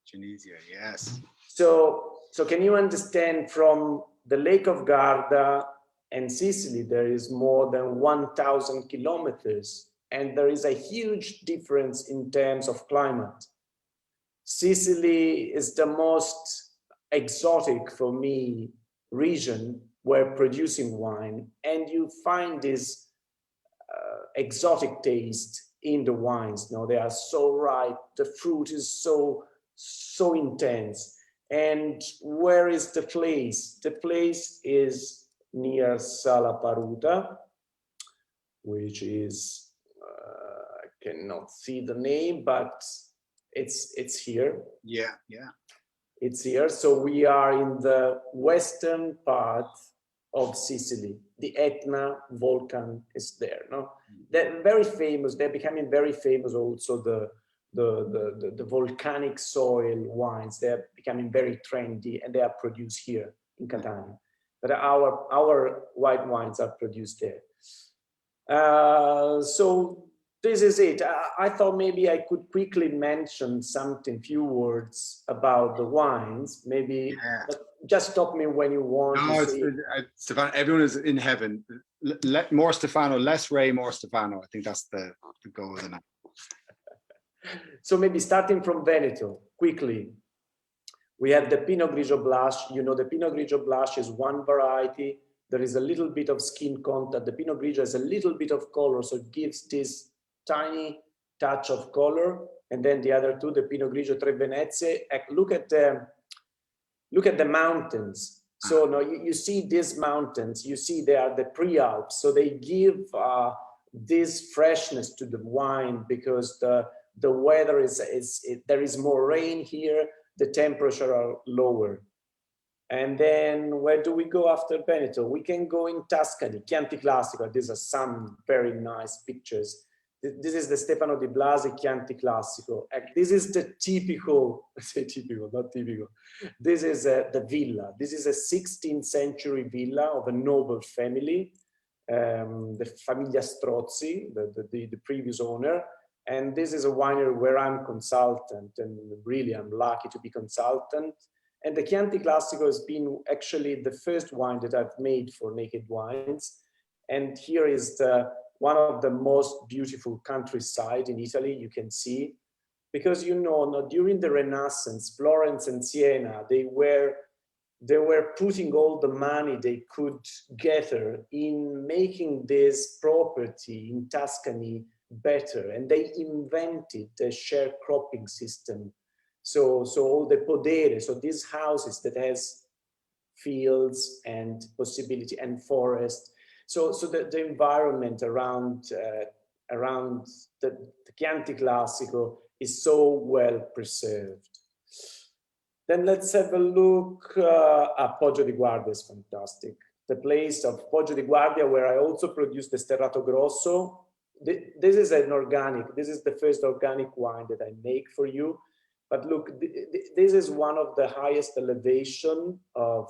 A: Tunisia, yes.
B: So can you understand from the Lake of Garda and Sicily, there is more than 1,000 kilometers, and there is a huge difference in terms of climate. Sicily is the most exotic for me region where producing wine, and you find this exotic taste in the wines. You know, they are so ripe, the fruit is so intense. And where is the place? The place is near Sala Paruta, which is I cannot see the name, but it's here.
A: Yeah.
B: It's here. So we are in the western part of Sicily. The Etna volcan is there. No, they're very famous. They're becoming very famous. Also, the volcanic soil wines. They're becoming very trendy, and they are produced here in Catania. But our white wines are produced there. So this is it. I thought maybe I could quickly mention few words about the wines. Maybe just stop me when you want.
A: No, Stefano, everyone is in heaven. More Stefano, less Ray, more Stefano. I think that's the goal of the night.
B: So maybe starting from Veneto, quickly. We have the Pinot Grigio blush. You know, the Pinot Grigio blush is one variety. There is a little bit of skin contact. The Pinot Grigio has a little bit of color, so it gives this tiny touch of color. And then the other two, the Pinot Grigio Tre Venezie. Look at the mountains. So no, you see these mountains. You see they are the pre-Alps. So they give this freshness to the wine because the weather there is more rain here. The temperature are lower. And then where do we go after Veneto? We can go in Tuscany, Chianti Classico. These are some very nice pictures. This is the Stefano di Blasi Chianti Classico. This is the typical, I say typical, not typical. This is the villa. This is a 16th century villa of a noble family, the Famiglia Strozzi, the previous owner. And this is a winery where I'm consultant, and really I'm lucky to be consultant. And the Chianti Classico has been actually the first wine that I've made for Naked Wines. And here is one of the most beautiful countryside in Italy, you can see. Because, you know, during the Renaissance, Florence and Siena, they were putting all the money they could gather in making this property in Tuscany better. And they invented the sharecropping system. So all the podere, so these houses that has fields and possibility and forest. So the environment around the Chianti Classico is so well preserved. Then let's have a look at Poggio di Guardia is fantastic. The place of Poggio di Guardia where I also produce the Sterrato Grosso. This is an organic, this is the first organic wine that I make for you. But look, this is one of the highest elevation of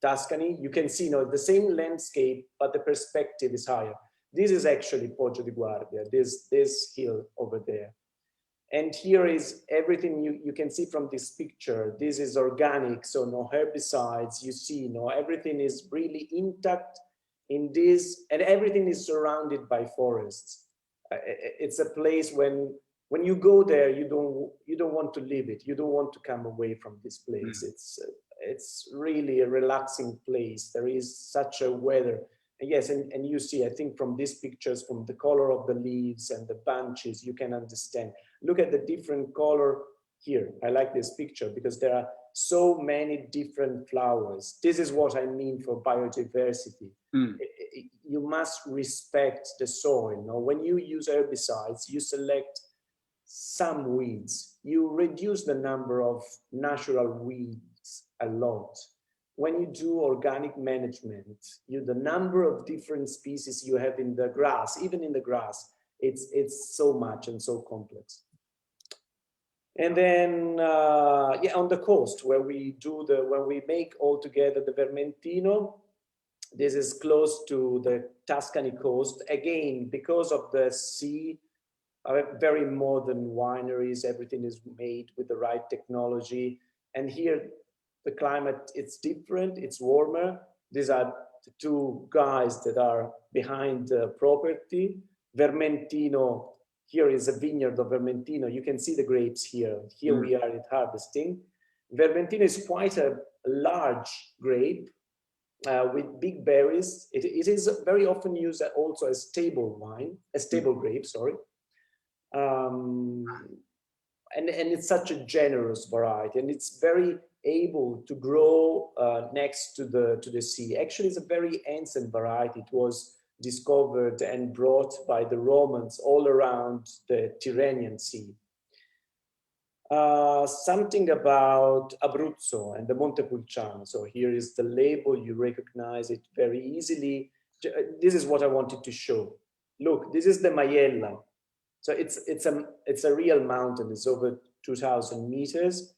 B: Tuscany. You can see, you know, the same landscape, but the perspective is higher. This is actually Poggio di Guardia, this hill over there. And here is everything you can see from this picture. This is organic, so no herbicides. You see, no, everything is really intact in this, and everything is surrounded by forests. It's a place when you go there, you don't want to leave it. You don't want to come away from this place. It's really a relaxing place. There is such a weather. And yes, and you see, I think from these pictures, from the color of the leaves and the bunches, you can understand. Look at the different color here. I like this picture because there are so many different flowers. This is what I mean for biodiversity. You must respect the soil. Now, when you use herbicides, you select some weeds. You reduce the number of natural weeds a lot. When you do organic management, the number of different species you have in the grass, even in the grass, it's so much and so complex. And then, yeah, on the coast where we make all together the Vermentino, this is close to the Tuscany coast. Again, because of the sea, very modern wineries, everything is made with the right technology. And here, the climate, it's different, it's warmer. These are the two guys that are behind the property. Vermentino, here is a vineyard of Vermentino. You can see the grapes here. Here we are at harvesting. Vermentino is quite a large grape with big berries. It is very often used also as table wine, as table grape, sorry. And it's such a generous variety, and it's very able to grow next to the sea. Actually, it's a very ancient variety. It was discovered and brought by the Romans all around the Tyrrhenian Sea. Something about Abruzzo and the Montepulciano. So here is the label, you recognize it very easily. This is what I wanted to show. Look, this is the Maiella. So it's a real mountain. It's over 2,000 meters.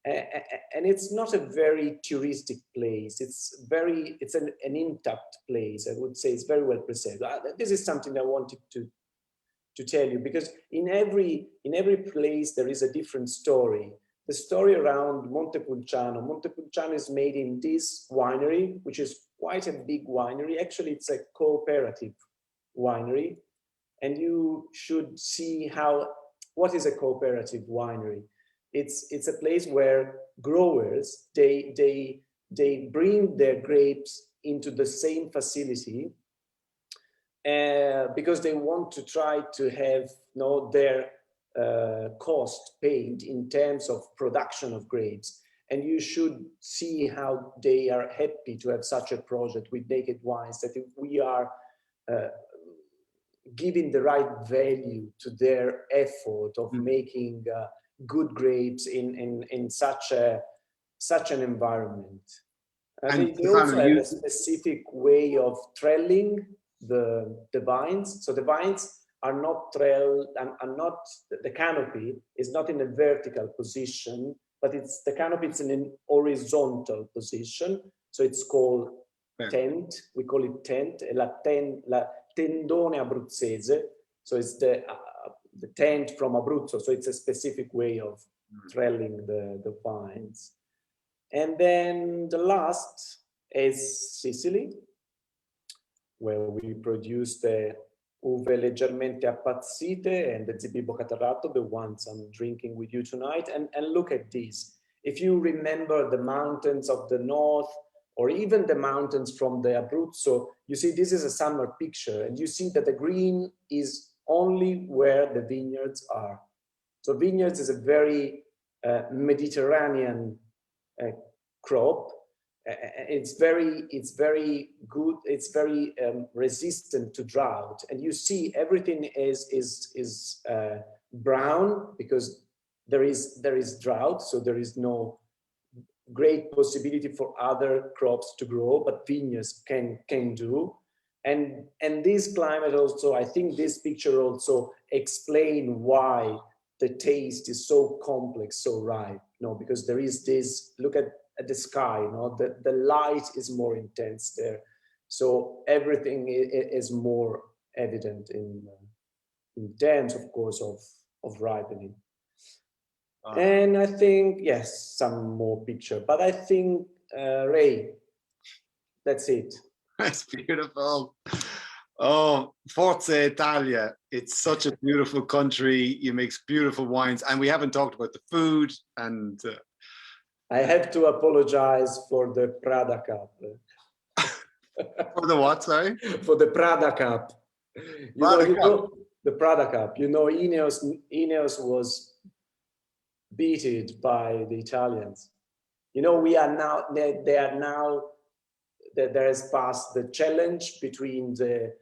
B: And it's not a very touristic place. It's an intact place. I would say it's very well preserved. This is something I wanted to tell you, because in every place there is a different story. The story around Montepulciano. Montepulciano is made in this winery, which is quite a big winery. Actually, it's a cooperative winery. And you should see what is a cooperative winery. It's a place where growers, they bring their grapes into the same facility because they want to try to have their cost paid in terms of production of grapes. And you should see how they are happy to have such a project with Naked Wines, that we are giving the right value to their effort of making good grapes in such an environment. And they also have a specific way of trelling the vines. So the vines are not trelled, and not the canopy is not in a vertical position, but the canopy is in an horizontal position. So it's called tent. We call it tent, la tendone abruzzese. So it's the tent from Abruzzo. So it's a specific way of trelling the vines. And then the last is Sicily, where we produce the Uve leggermente appazzite and the Zibibbo Catarratto, the ones I'm drinking with you tonight. And look at these. If you remember the mountains of the north, or even the mountains from the Abruzzo, you see this is a summer picture, and you see that the green is only where the vineyards are. So vineyards is a very Mediterranean crop. It's very good. It's very resistant to drought, and you see everything is brown because there is drought, so there is no great possibility for other crops to grow, but vineyards can do. And this climate also, I think this picture also explain why the taste is so complex, so ripe. Because there is this, look at the sky, the light is more intense there. So everything is more evident in terms, of course, of ripening. And I think, yes, some more picture, but I think, Ray, that's it.
A: That's beautiful. Oh, Forza Italia. It's such a beautiful country. You make beautiful wines, and we haven't talked about the food. And
B: I have to apologize for the Prada Cup.
A: For the what, sorry?
B: For the Prada Cup. The Prada Cup. Ineos was beaten by the Italians. There has passed the challenge between the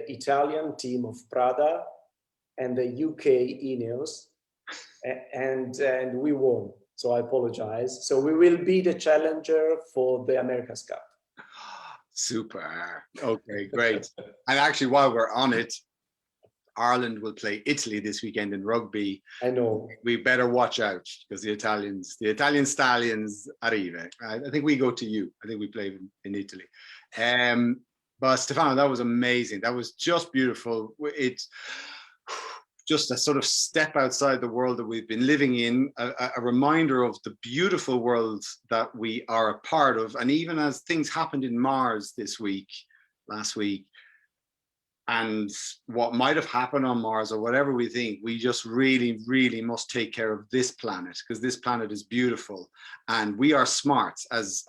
B: Italian team of Prada and the UK Ineos, and we won. So I apologize. So we will be the challenger for the America's Cup.
A: Super. Okay, great. And actually, while we're on it, Ireland will play Italy this weekend in rugby.
B: I know.
A: We better watch out because the Italian Stallions arrive. I think we go to you. I think we play in Italy. But Stefano, that was amazing. That was just beautiful. It's just a sort of step outside the world that we've been living in, a reminder of the beautiful world that we are a part of. And even as things happened in Mars last week, and what might have happened on Mars or whatever we think, we just really, really must take care of this planet, because this planet is beautiful and we are smart as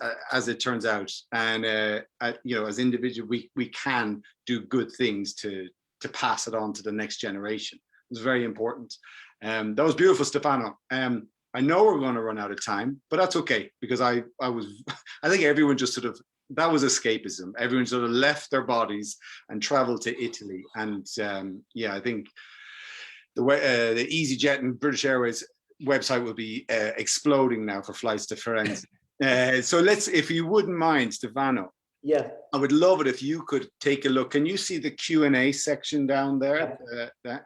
A: it turns out. And, as individuals, we can do good things to pass it on to the next generation. It's very important. That was beautiful, Stefano. I know we're going to run out of time, but that's okay, because I think everyone just sort of, that was escapism. Everyone sort of left their bodies and traveled to Italy. And I think the EasyJet and British Airways website will be exploding now for flights to Firenze. So if you wouldn't mind, Stefano.
B: Yeah.
A: I would love it if you could take a look. Can you see the Q&A section down there? Yeah.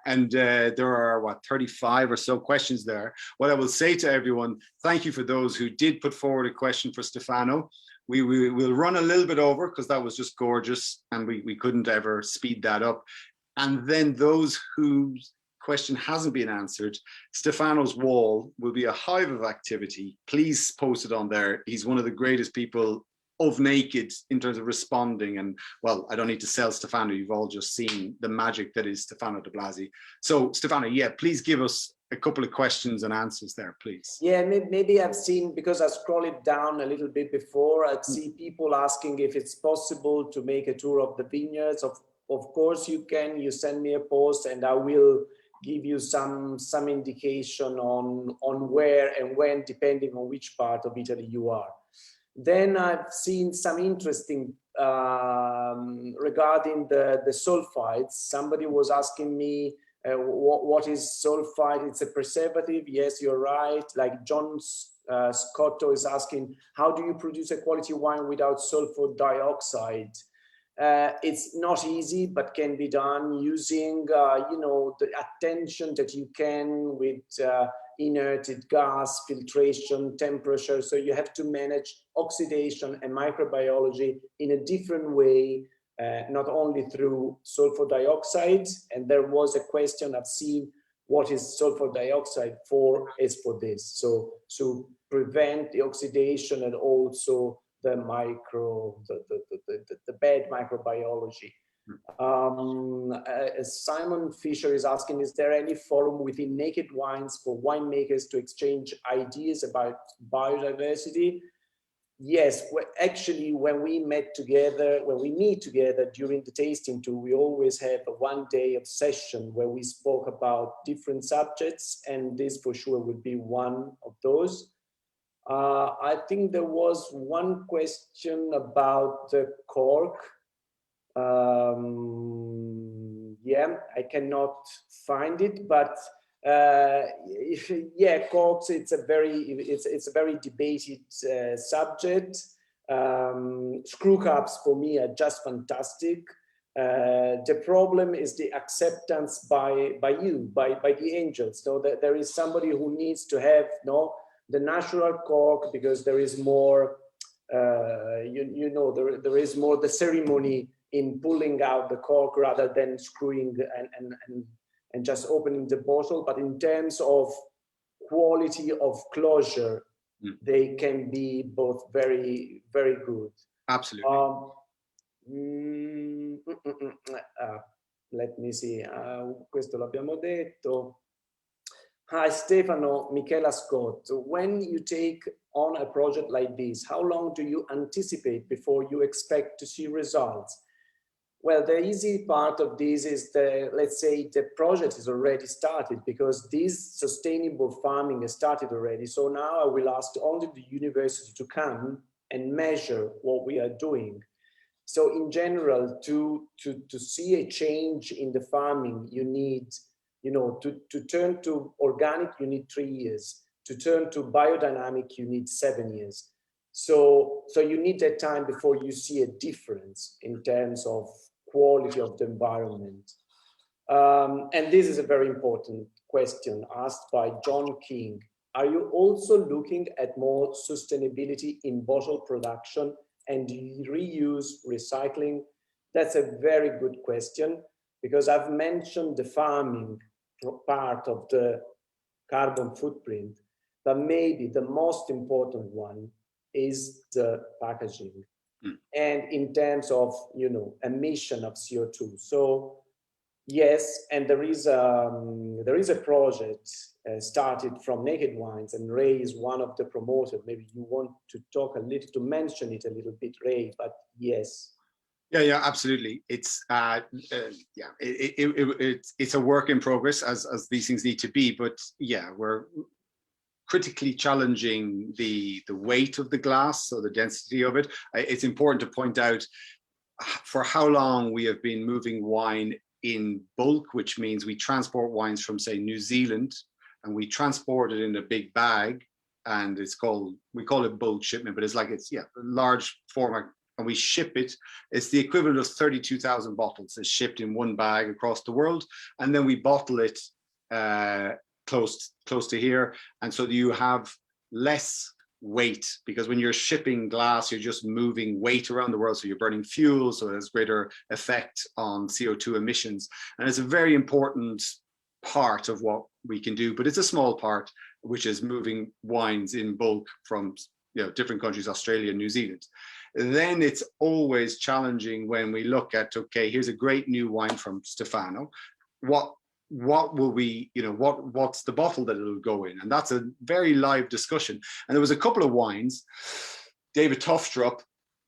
A: There are, 35 or so questions there. What I will say to everyone, thank you for those who did put forward a question for Stefano. We will run a little bit over because that was just gorgeous and we couldn't ever speed that up. And then those whose question hasn't been answered, Stefano's wall will be a hive of activity. Please post it on there. He's one of the greatest people of Naked in terms of responding. And well, I don't need to sell Stefano. You've all just seen the magic that is Stefano di Blasi. So Stefano, please give us a couple of questions and answers there, please.
B: Yeah, maybe I've seen, because I scrolled it down a little bit before, I'd see people asking if it's possible to make a tour of the vineyards. Of course you can. You send me a post and I will give you some indication on where and when, depending on which part of Italy you are. Then I've seen some interesting regarding the sulfites. Somebody was asking me, what is sulfite? It's a preservative. Yes, you're right. Like John's Scotto is asking, how do you produce a quality wine without sulfur dioxide? It's not easy, but can be done using, the attention that you can with inerted gas, filtration, temperature. So you have to manage oxidation and microbiology in a different way, not only through sulfur dioxide. And there was a question I've seen, what is sulfur dioxide for? Is for this. So to prevent the oxidation and also the bad microbiology. Simon Fisher is asking, is there any forum within Naked Wines for winemakers to exchange ideas about biodiversity? Yes, actually, when we meet together during the tasting tour, we always have a 1 day of session where we spoke about different subjects, and this for sure would be one of those. I think there was one question about the cork. Yeah, I cannot find it, but yeah, corks. It's a very debated subject. Screw caps for me are just fantastic. The problem is the acceptance by the angels. So that there is somebody who needs to have the natural cork, because there is more, there is more the ceremony in pulling out the cork rather than screwing and just opening the bottle. But in terms of quality of closure, they can be both very, very good.
A: Absolutely.
B: Let me see, questo l'abbiamo detto. Hi, Stefano, Michela Scott. When you take on a project like this, how long do you anticipate before you expect to see results? Well, the easy part of this is let's say the project is already started, because this sustainable farming has started already. So now I will ask only the university to come and measure what we are doing. So in general, to see a change in the farming, you need, to turn to organic, you need 3 years. To turn to biodynamic, you need 7 years. So you need that time before you see a difference in terms of quality of the environment. And this is a very important question asked by John King. Are you also looking at more sustainability in bottle production and reuse, recycling? That's a very good question, because I've mentioned the farming part of the carbon footprint, but maybe the most important one is the packaging. And in terms of, emission of CO2. So yes, and there is a project started from Naked Wines, and Ray is one of the promoters. Maybe you want to mention it a little bit, Ray, but yes.
A: Yeah, absolutely. It's it's a work in progress, as these things need to be. But yeah, we're critically challenging the weight of the glass, so the density of it. It's important to point out for how long we have been moving wine in bulk, which means we transport wines from, say, New Zealand, and we transport it in a big bag, and we call it bulk shipment, but it's a large format, and we ship it. It's the equivalent of 32,000 bottles is shipped in one bag across the world, and then we bottle it close to here, and so you have less weight, because when you're shipping glass, you're just moving weight around the world, so you're burning fuel, so there's greater effect on CO2 emissions. And it's a very important part of what we can do, but it's a small part, which is moving wines in bulk from different countries, Australia, New Zealand. Then it's always challenging when we look at, okay, here's a great new wine from Stefano. What will we, what's the bottle that it'll go in? And that's a very live discussion. And there was a couple of wines. David Tofstrup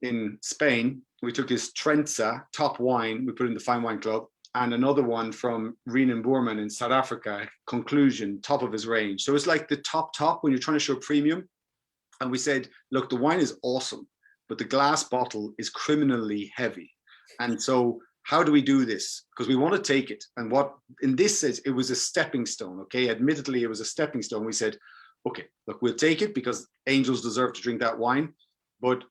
A: in Spain, we took his Trenza top wine, we put in the Fine Wine Club, and another one from Renan Boerman in South Africa, Conclusion, top of his range. So it's like the top when you're trying to show premium. And we said, look, the wine is awesome, but the glass bottle is criminally heavy. And so how do we do this? Because we want to take it. And what in this says, it was a stepping stone. Okay, admittedly, it was a stepping stone. We said, okay, look, we'll take it because angels deserve to drink that wine, but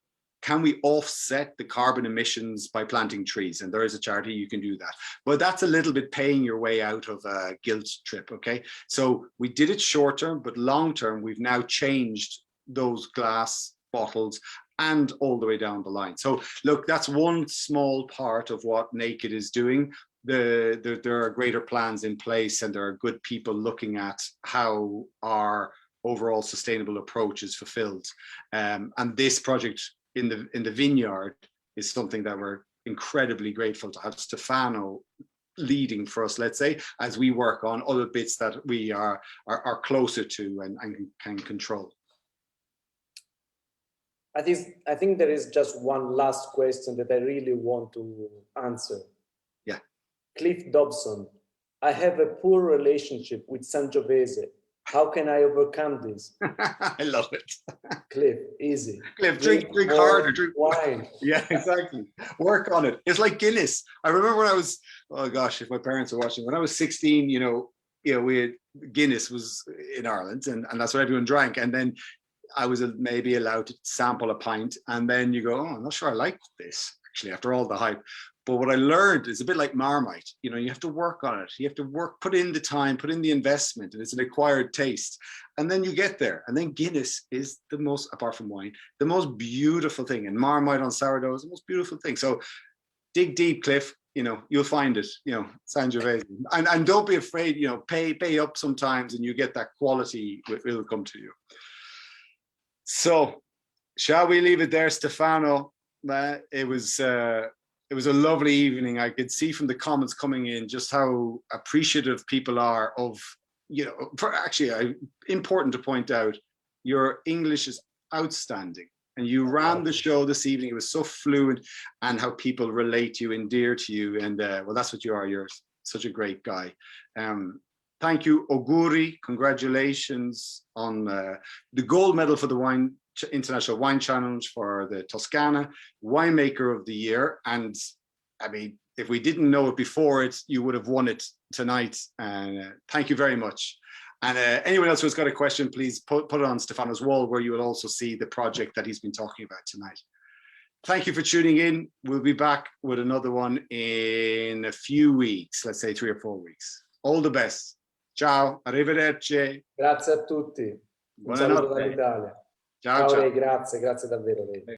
A: can we offset the carbon emissions by planting trees? And there is a charity you can do that. But that's a little bit paying your way out of a guilt trip, okay? So we did it short term, but long term, we've now changed those glass bottles and all the way down the line. So look, that's one small part of what Naked is doing. There are greater plans in place, and there are good people looking at how our overall sustainable approach is fulfilled. And this project in the vineyard is something that we're incredibly grateful to have Stefano leading for us, let's say, as we work on other bits that we are closer to and can control.
B: I think there is just one last question that I really want to answer.
A: Yeah.
B: Cliff Dobson, I have a poor relationship with Sangiovese. How can I overcome this?
A: I love it.
B: Cliff, easy.
A: Cliff, drink harder, drink
B: wine.
A: Yeah, exactly. Work on it. It's like Guinness. I remember when I was, oh gosh, if my parents are watching, when I was 16, we had Guinness was in Ireland, and that's what everyone drank. And then I was maybe allowed to sample a pint, and then you go, oh, I'm not sure I like this, actually, after all the hype. But what I learned is a bit like Marmite. You have to work on it. You have to put in the time, put in the investment, and it's an acquired taste. And then you get there. And then Guinness is the most, apart from wine, the most beautiful thing. And Marmite on sourdough is the most beautiful thing. So dig deep, Cliff. You'll find it. Sangiovese. And don't be afraid. Pay up sometimes, and you get that quality. It'll come to you. So, shall we leave it there, Stefano? It was a lovely evening. I could see from the comments coming in just how appreciative people are of, important to point out, your English is outstanding. And you ran the show this evening. It was so fluent, and how people relate to you, endear to you. And well, that's what you are. You're such a great guy. Thank you, Auguri. Congratulations on the gold medal for the International Wine Challenge for the Toscana, Winemaker of the Year. And I mean, if we didn't know it before it, you would have won it tonight. Thank you very much. And anyone else who's got a question, please put it on Stefano's wall, where you will also see the project that he's been talking about tonight. Thank you for tuning in. We'll be back with another one in a few weeks, let's say 3 or 4 weeks. All the best. Ciao, arrivederci.
B: Grazie a tutti. Un saluto dall'Italia.
A: Ciao, ciao.
B: Ray, grazie davvero. Ray.